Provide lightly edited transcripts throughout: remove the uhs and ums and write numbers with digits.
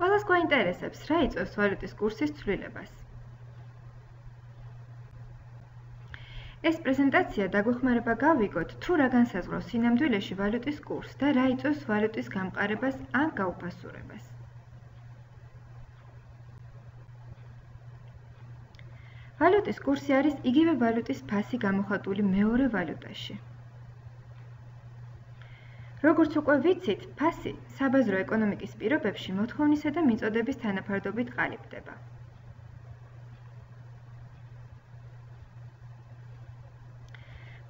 ყველას გვაინტერესებს, რა იწვევს ვალუტის კურსის ცვლილებას. ეს პრეზენტაცია დაგვეხმარება გავიგოთ, თუ რა განსაზღვრავს სინამდვილეში ვალუტის კურსს და რა იწვევს ვალუტის გამყარებას ან გაუფასურებას. ვალუტის კურსი არის იგივე ვალუტის ფასი გამოხატული მეორე ვალუტაში. როგორც უკვე ვიცით, ფასი საბაზრო ეკონომიკის პირობებში მოთხოვნისა და მიწოდების თანაფარდობით ყალიბდება.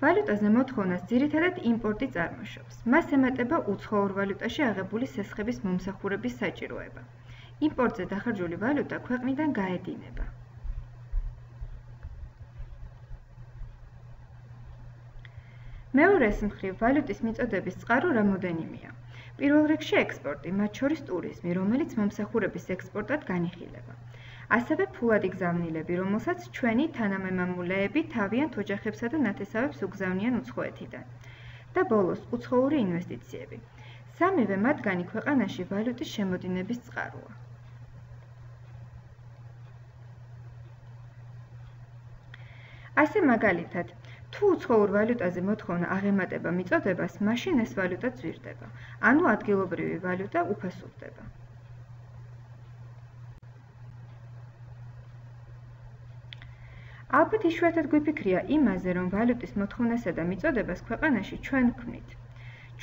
ვალუტაზე მოთხოვნას ძირითადად იმპორტი წარმოშობს. მას ემატება უცხოურ ვალუტაში აღებული სესხების მომსახურების საჭიროება. იმპორტზე დახარჯული ვალუტა ქვეყნიდან გაედინება. მეორეს მხრივ, ვალუტის მიწოდების წყარო რამოდენიმეა. პირველ რიგში ექსპორტი, მათ შორის ტურიზმი, რომელიც მომსახურების ექსპორტად განიხილება. ასევე ფულადი გზავნილები, რომელსაც ჩვენი თანამემამულეები თავიანთ ოჯახებსა და ნათესავებს უგზავნიან უცხოეთიდან. და ბოლოს, უცხოური ინვესტიციები. სამივე მათგანი ქვეყანაში ვალუტის შემოდინების წყაროა. ასე მაგალითად, თუ უცხოურ ვალუტაზე მოთხოვნა აღემატება მიწოდებას, მაშინ ეს ვალუტა ძვირდება, ანუ ადგილობრივი ვალუტა უფასურდება. ალბათ იშვიათად გვიფიქრია იმაზე, რომ ვალუტის მოთხოვნასა და მიწოდებას ქვეყანაში ჩვენ ვქმნით.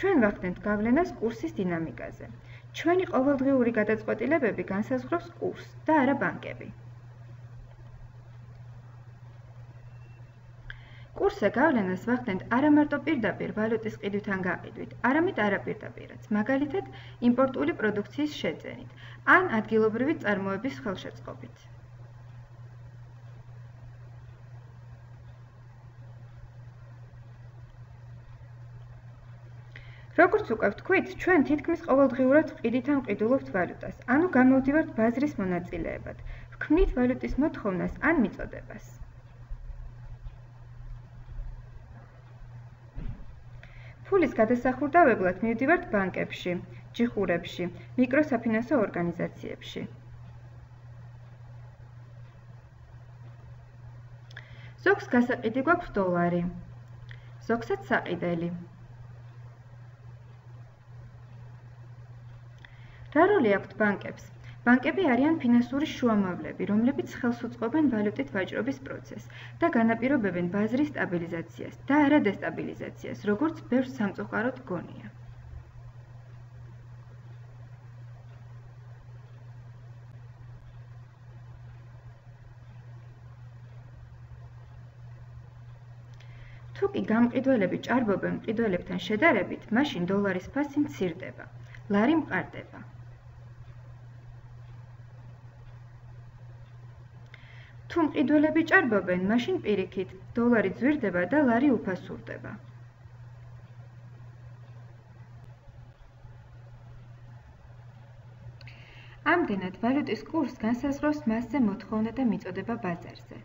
ჩვენ ვახდენთ გავლენას კურსის დინამიკაზე. ჩვენი ყოველდღიური გადაწყვეტილებები განსაზღვრავს კურსს და არა ბანკები. კურსზე გავლენას ვახდენთ არა მარტო პირდაპირ ვალუტის ყიდვითან გაყიდვით, არამედ არაპირდაპირაც, მაგალითად, იმპორტული პროდუქციის შეძენით ან ადგილობრივი წარმოების ხელშეწყობით. როგორც უკვე ვთქვით, ჩვენ თითქმის ყოველდღიურად ყიდით ან ყიდულობთ ვალუტას, ანუ გამოვდივართ ბაზრის მონაწილეებად, ვქმნით ვალუტის მოთხოვნას ან მიწოდებას. ფულის გადასახურდავებლად მივდივართ ბანკებში, ჯიხურებში, მიკროსაფინანსო ორგანიზაციებში. ზოგს გასაყიდი გვაქვს დოლარი, ზოგსაც საყიდელი. რა როლი აქვთ ბანკებს? ბანკები არიან ფინანსური შუამავლები, რომლებიც ხელს უწყობენ ვალუტით ვაჭრობის პროცესს და განაპირობებენ ბაზრის სტაბილიზაციას და არა დესტაბილიზაციას, როგორც ბევრ სამწუხაროდ გონია. თუ კი გამყიდველები ჭარბობენ მყიდველებთან შედარებით, მაშინ დოლარის ფასი მცირდება, ლარი მყარდება. თუ მყიდველები ჭარბობენ, მაშინ პირიქით, დოლარი ძვირდება და ლარი უფასურდება. ამდენად, ვალუტის კურსს განსაზღვრავს მასზე მოთხოვნა და მიწოდება ბაზარზე.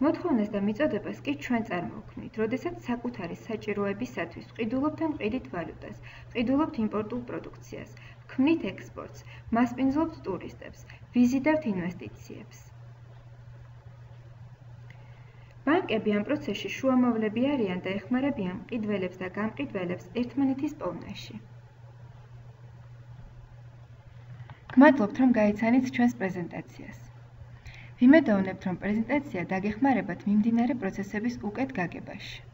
მოთხოვნას და მიწოდებას კი ჩვენ წარმოვქმნით, როდესაც საკუთარი საჭიროებისათვის ვყიდულობთ ან ვყიდით ვალუტას, ვყიდულობთ იმპორტულ პროდუქციას, ვქმნით ექსპორტს, მასპინძლობთ ტურისტებს, ვიზიტავთ ინვესტიციებს. ბანკები ამ პროცესში შუამავლები არიან და ეხმარებიან მყიდველებს და გამყიდველებს ერთმანეთის პოვნაში. გმადლობთ, რომ გაიცანით ჩვენს პრეზენტაციას. ვიმედოვნებთ, რომ პრეზენტაცია დაგეხმარებათ მიმდინარე პროცესების უკეთ გაგებაში.